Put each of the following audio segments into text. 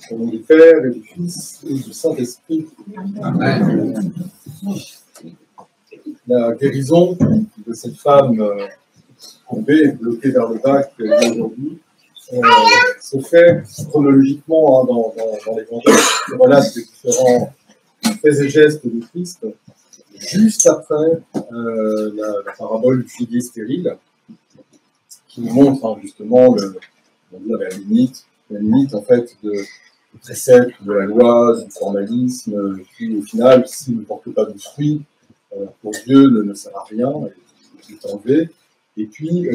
Au nom du Père et du Fils et du Saint-Esprit. La guérison de cette femme courbée, bloquée vers le bas qui est aujourd'hui, se fait chronologiquement dans l'Évangile qui relate les différents faits et gestes du Christ, juste après la parabole du figuier stérile, qui nous montre justement la limite en fait de préceptes de la loi, du formalisme, qui au final, s'il ne porte pas de fruits, pour Dieu ne sert à rien, il est enlevé. Et puis,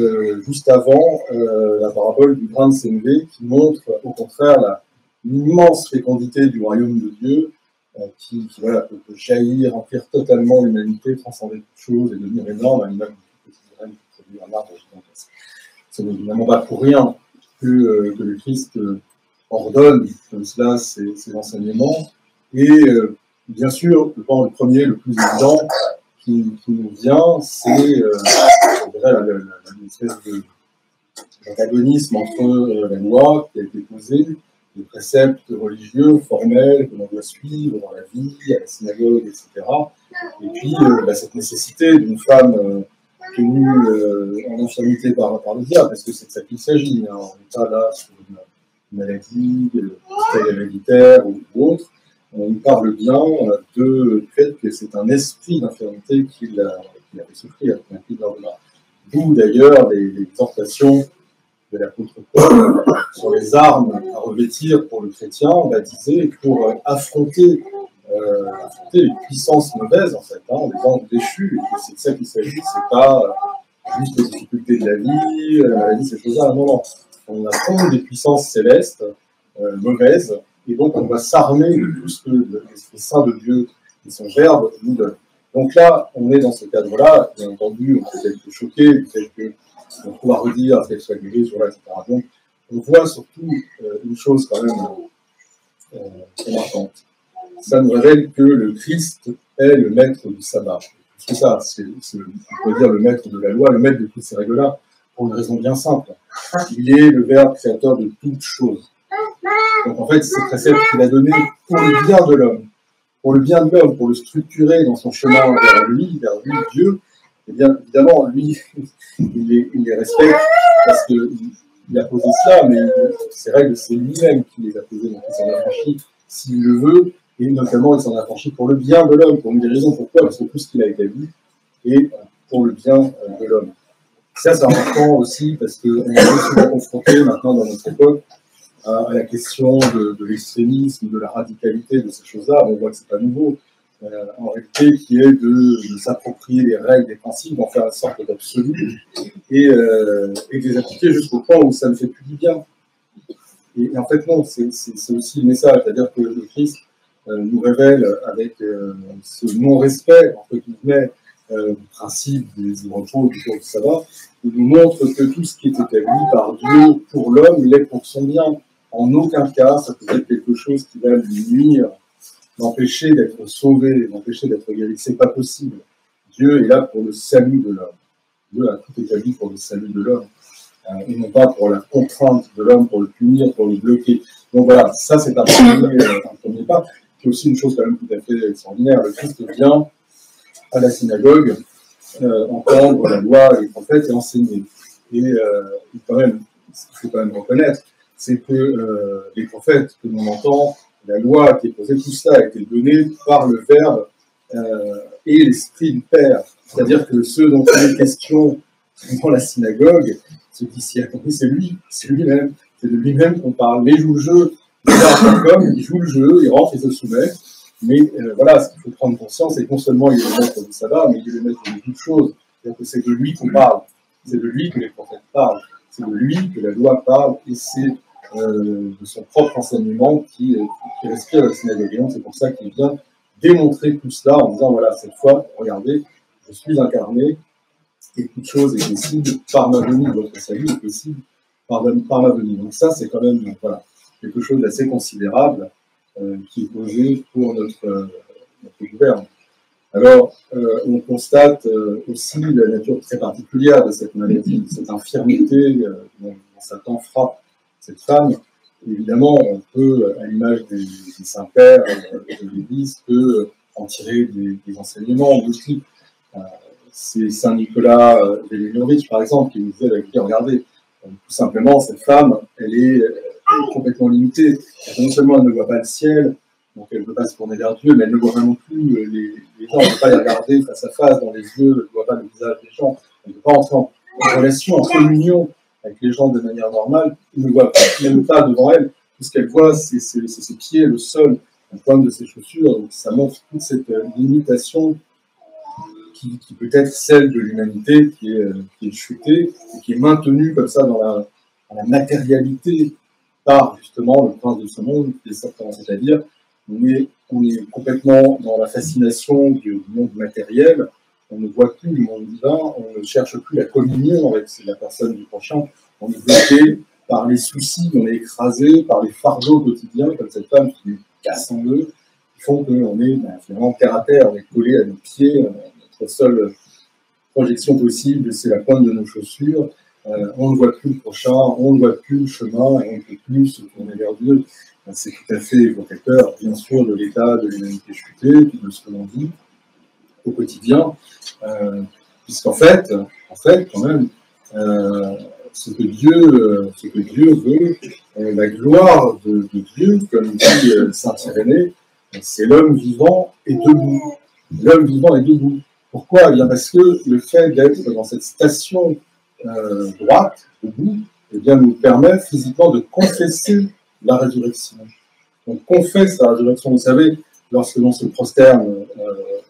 juste avant, la parabole du grain de sénévé qui montre au contraire l'immense fécondité du royaume de Dieu, qui voilà, peut jaillir, remplir totalement l'humanité, transcender toute chose et devenir énorme, même une petite graine qui produit un arbre gigantesque. Ce n'est évidemment pas pour rien que le Christ ordonne comme cela ses enseignements. Et bien sûr, je pense le premier, le plus évident qui nous vient, c'est une espèce d'antagonisme entre la loi qui a été posée, les préceptes religieux, formels, que l'on doit suivre dans la vie, à la synagogue, etc. Et puis cette nécessité d'une femme tenue en infirmité par le diable, parce que c'est de ça qu'il s'agit. Hein. On n'est pas là sur une maladie, héréditaire ou autre. On nous parle bien du fait que c'est un esprit d'infirmité qui l'a fait souffrir, qui l'a pris dans le bas. D'où d'ailleurs les exhortations de l'apôtre Paul sur les armes à revêtir pour le chrétien, baptisé, pour affronter les puissances mauvaises, en fait, les anges déchus. Et c'est de ça qu'il s'agit, c'est pas juste les difficultés de la vie, la maladie, ces choses-là. Non, non. On affronte des puissances célestes, mauvaises, et donc on va s'armer de tout ce que l'Esprit Saint de Dieu et son Verbe nous donne. Donc là, on est dans ce cadre-là, bien entendu, on peut être choqué, peut-être qu'on trouve à redire, à qu'elle soit guérie, etc. Donc, on voit surtout une chose quand même très marquante. Ça nous révèle que le Christ est le maître du sabbat. C'est ça, on peut dire le maître de la loi, le maître de toutes ces règles-là, pour une raison bien simple. Il est le Verbe créateur de toutes choses. Donc en fait, ces préceptes qu'il a donnés pour le bien de l'homme, pour le bien de l'homme, pour le structurer dans son chemin vers lui, Dieu, et bien évidemment, lui, il les respecte parce qu'il a posé cela, mais ces règles, c'est lui-même qui les a posées, donc il s'en a affranchi s'il le veut, et notamment il s'en a affranchi pour le bien de l'homme, pour une des raisons pourquoi, parce que tout ce qu'il a établi est pour le bien de l'homme. Ça, c'est important aussi parce qu'on est souvent confronté maintenant dans notre époque à la question de l'extrémisme, de la radicalité de ces choses-là. On voit que ce n'est pas nouveau. En réalité, qui est de s'approprier les règles, les principes, d'en faire une sorte d'absolu et de les appliquer jusqu'au point où ça ne fait plus du bien. Et en fait, non, c'est aussi le message, c'est-à-dire que le Christ nous révèle avec ce non-respect, entre guillemets, du principe du repos, du jour du sabbat, il nous montre que tout ce qui est établi par Dieu pour l'homme l'est pour son bien. En aucun cas, ça peut être quelque chose qui va lui nuire, l'empêcher d'être sauvé, l'empêcher d'être guéri. C'est pas possible. Dieu est là pour le salut de l'homme. Dieu a tout établi pour le salut de l'homme, et non pas pour la contrainte de l'homme, pour le punir, pour le bloquer. Donc voilà, ça c'est un premier pas. C'est aussi une chose quand même tout à fait extraordinaire. Le Christ vient à la synagogue entendre la loi et les prophètes et enseigner. Et ce qu'il faut quand même reconnaître, c'est que les prophètes que l'on entend, la loi qui est posée, tout cela a été donné par le Verbe et l'Esprit du Père. C'est-à-dire que ceux dont il est question dans la synagogue, ceux qui s'y attendent, c'est lui-même. C'est de lui-même qu'on parle. Mais il joue le jeu. Il joue le jeu, il rentre, il se soumet. Mais voilà, ce qu'il faut prendre conscience, c'est que non seulement il est le maître du sabbat, mais il est le maître de toutes choses. C'est-à-dire que c'est de lui qu'on parle. C'est de lui que les prophètes parlent. C'est de lui que la loi parle. Et c'est de son propre enseignement qui respire la synagogue. Et donc, c'est pour ça qu'il vient démontrer tout cela en disant, voilà, cette fois, regardez, je suis incarné, et toute chose est possible par ma venue. Votre salut est possible par ma venue. Donc ça, c'est quand même voilà, quelque chose d'assez considérable qui est posé pour notre gouverne. Alors, on constate aussi la nature très particulière de cette maladie, de cette infirmité dont Satan frappe cette femme, Évidemment, on peut, à l'image des saints-pères de l'Église, en tirer des enseignements de type. C'est Saint Nicolas Velinovic, par exemple, qui nous disait, regardez, tout simplement, cette femme, elle est complètement limitée. Non seulement elle ne voit pas le ciel, donc elle ne peut pas se tourner vers Dieu, mais elle ne voit pas non plus les gens, elle ne peut pas les regarder face à face dans les yeux, elle ne voit pas le visage des gens, elle ne peut pas entrer en relation, en communion avec les gens de manière normale, elle ne voit même pas devant elle. Tout ce qu'elle voit, c'est ses pieds, le sol, la pointe de ses chaussures, donc ça montre toute cette limitation qui peut être celle de l'humanité qui est chutée et qui est maintenue comme ça dans la matérialité par justement le prince de ce monde, qui est certainement, c'est-à-dire on est complètement dans la fascination du monde matériel, on ne voit plus le monde divin, on ne cherche plus la communion avec la personne du prochain, on est bloqué par les soucis, on est écrasé par les fardeaux quotidiens, comme cette femme qui nous casse en deux, qui font qu'on est finalement terre à terre, on est collé à nos pieds, notre seule projection possible, c'est la pointe de nos chaussures, on ne voit plus le prochain, on ne voit plus le chemin, et on ne peut plus se tourner vers Dieu. C'est tout à fait évocateur, bien sûr, de l'état de l'humanité chutée, puis de ce que l'on vit au quotidien, puisqu'en fait, quand même, ce que Dieu veut, la gloire de Dieu, comme dit saint Irénée, c'est l'homme vivant et debout. L'homme vivant est debout. Pourquoi? Eh bien parce que le fait d'être dans cette station droite, debout, eh bien, nous permet physiquement de confesser la résurrection. On confesse la résurrection. Vous savez, lorsque l'on se prosterne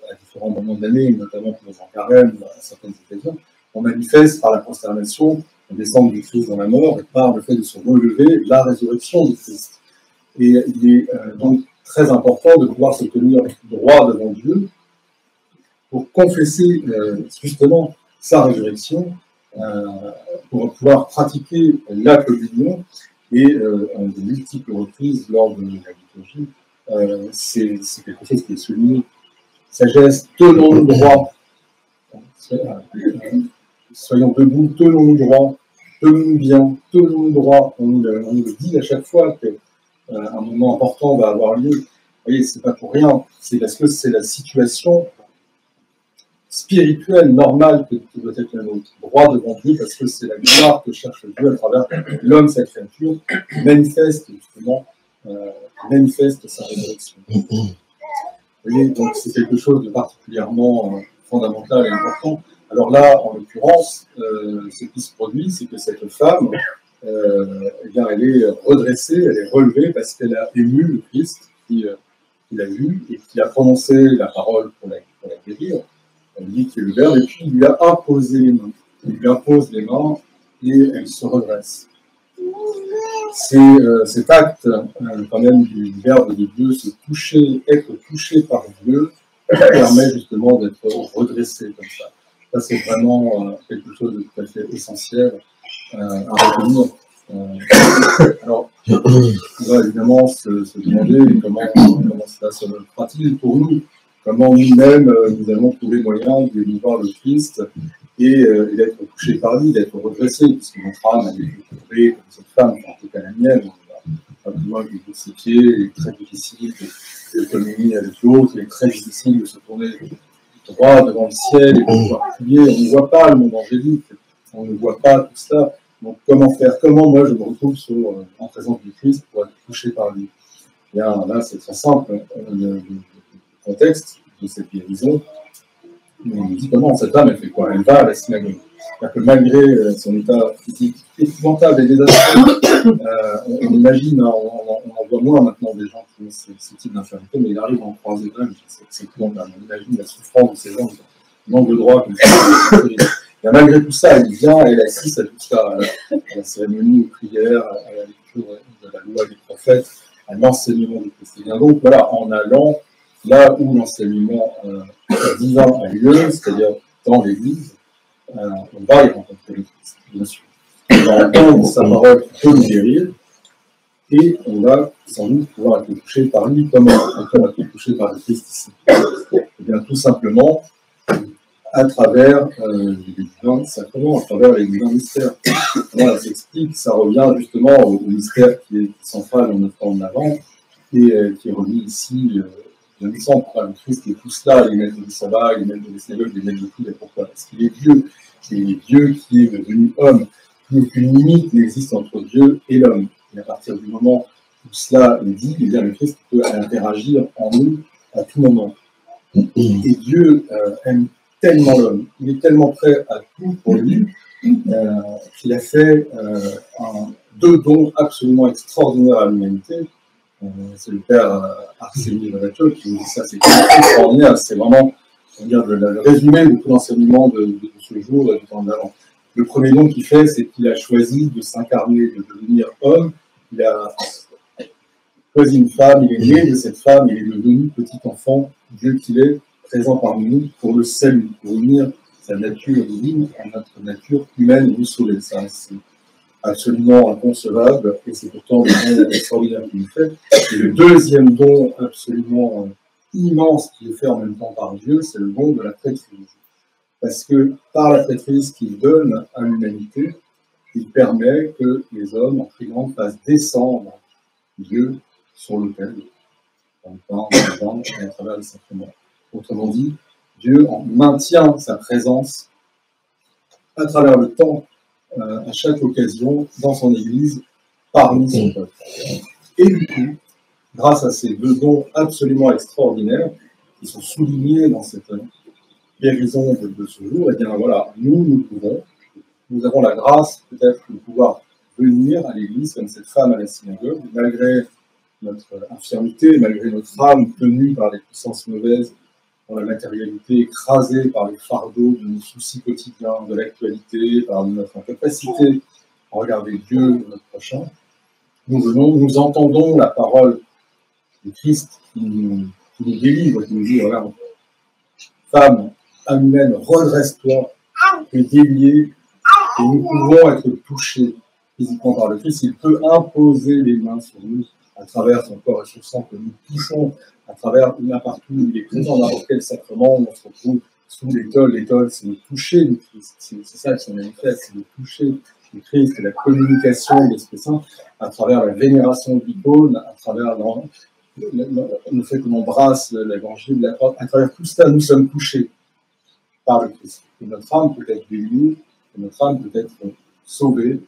à différents moments de l'année, notamment pour en carême, à certaines occasions, on manifeste par la prosternation la descente du Christ dans la mort et par le fait de se relever la résurrection du Christ. Et il est donc très important de pouvoir se tenir droit devant Dieu pour confesser justement sa résurrection, pour pouvoir pratiquer la communion et de multiples reprises lors de la liturgie. C'est quelque chose qui est souligné. Sagesse, tenons-nous droit. Soyons debout, tenons-nous droit, tenons-nous bien, tenons-nous droit. On nous le dit à chaque fois qu'un moment important va avoir lieu. Vous voyez, c'est pas pour rien. C'est parce que c'est la situation spirituelle, normale que doit être la nôtre. Droit devant Dieu, parce que c'est la gloire que cherche Dieu à travers l'homme, sa créature, qui manifeste justement, manifeste sa résurrection. Vous voyez, donc c'est quelque chose de particulièrement fondamental et important. Alors là, en l'occurrence, ce qui se produit, c'est que cette femme, eh bien, elle est redressée, elle est relevée parce qu'elle a ému le Christ qui l'a vu et qui a prononcé la parole pour la guérir. Elle dit qu'il est le Verbe, et puis il lui a imposé les mains. Il lui impose les mains et elle se redresse. C'est cet acte quand même du Verbe de Dieu, se toucher, être touché par Dieu, qui permet justement d'être redressé comme ça. Ça, c'est vraiment quelque chose de tout à fait essentiel à retenir. Alors, on va évidemment se demander comment cela se pratique pour nous. Comment nous-mêmes, nous allons trouver moyen d'émouvoir le Christ et d'être touché par lui, d'être redressé, puisque notre âme a été trouvée comme cette femme, en tout cas la mienne, on n'a pas besoin de ses pieds, il est très difficile de communier avec l'autre, il est très difficile de se tourner droit devant le ciel et de pouvoir prier. On ne voit pas le monde angélique, on ne voit pas tout ça. Donc comment faire? Comment moi je me retrouve en présence du Christ pour être touché par lui? Et bien, là, c'est très simple. Le contexte de cette guérison, on nous dit comment cette femme, elle fait quoi? Elle va à la synagogue. C'est-à-dire que malgré son état physique épouvantable et désastreux, on imagine, on en voit moins maintenant des gens qui ont ce type d'infirmité, mais il arrive à en croiser même, c'est on imagine la souffrance de ces gens, qui manquent de droit, comme ça. Et malgré tout ça, elle vient, elle assiste à tout ça, à la cérémonie, aux prières, à la lecture de la loi des prophètes, à l'enseignement du Christ. Et bien donc, voilà, en allant là où l'enseignement divin a lieu, c'est-à-dire dans l'Église, on va y rencontrer le Christ, bien sûr. On va entendre sa parole qui peut nous guérir, et on va sans doute pouvoir être touché par lui. Comment on va être touché par le Christ ici? Eh bien, tout simplement, à travers les divins sacrements, à travers les divins mystères. Voilà, ça s'explique, ça revient justement au mystère qui est central dans notre temps d'avant et qui est remis ici, bien ensemble, par le Christ et tout cela, les maîtres du sabbat, les maîtres de synagogue, les maîtres de tout, et pourquoi? Parce qu'il est Dieu, et Dieu qui est devenu homme. Plus aucune limite n'existe entre Dieu et l'homme. Et à partir du moment où cela est dit, eh bien, le Christ peut interagir en nous à tout moment. Et Dieu aime tellement l'homme, il est tellement prêt à tout pour lui, qu'il a fait deux dons absolument extraordinaires à l'humanité. C'est le père Arsène Valachot qui nous dit ça, c'est extraordinaire, c'est vraiment le résumé de tout l'enseignement de ce jour et du temps d'avant. Le premier don qu'il fait, c'est qu'il a choisi de s'incarner, de devenir homme. Il a choisi une femme, il est né de cette femme, il est devenu petit enfant, Dieu qu'il est, présent parmi nous pour le salut, pour unir sa nature divine à notre nature humaine et nous sauver. Ça, c'est absolument inconcevable et c'est pourtant le don extraordinaire qu'il nous fait. Et le deuxième don absolument immense qui est fait en même temps par Dieu, c'est le don de la prêtrise. Parce que par la prêtrise qu'il donne à l'humanité, il permet que les hommes, en priant, fassent descendre Dieu sur l'autel, dans le pain, dans le vin et à travers les sacrements. Autrement dit, Dieu maintient sa présence à travers le temps, à chaque occasion, dans son Église, parmi son peuple. Et du coup, grâce à ces deux dons absolument extraordinaires, qui sont soulignés dans cette guérison de ce jour, et bien voilà, nous avons la grâce peut-être de pouvoir venir à l'Église comme cette femme à la synagogue, malgré notre infirmité, malgré notre âme tenue par les puissances mauvaises, dans la matérialité, écrasée par les fardeaux de nos soucis quotidiens, de l'actualité, par notre incapacité à regarder Dieu et notre prochain. Nous venons, nous entendons la parole de Christ qui nous délivre, qui nous dit, voilà, femme, âme humaine, redresse-toi, tu es déliée, et nous pouvons être touchés physiquement par le Christ. Il peut imposer les mains sur nous à travers son corps et son sang que nous touchons, à travers n'importe où il est présent, n'importe quel sacrement, on se retrouve sous l'étole. L'étole, c'est le toucher du Christ. C'est ça qui se manifeste, c'est le toucher du Christ, c'est la communication de l'Esprit Saint à travers la vénération de l'icône, à travers le fait que l'on embrasse l'évangile, à travers tout cela, nous sommes touchés par le Christ. Et notre âme peut être bénie, et notre âme peut être sauvée,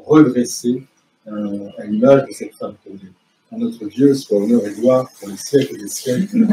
redressée à l'image de cette femme sauvée. À notre Dieu soit honneur et gloire pour les siècles des siècles.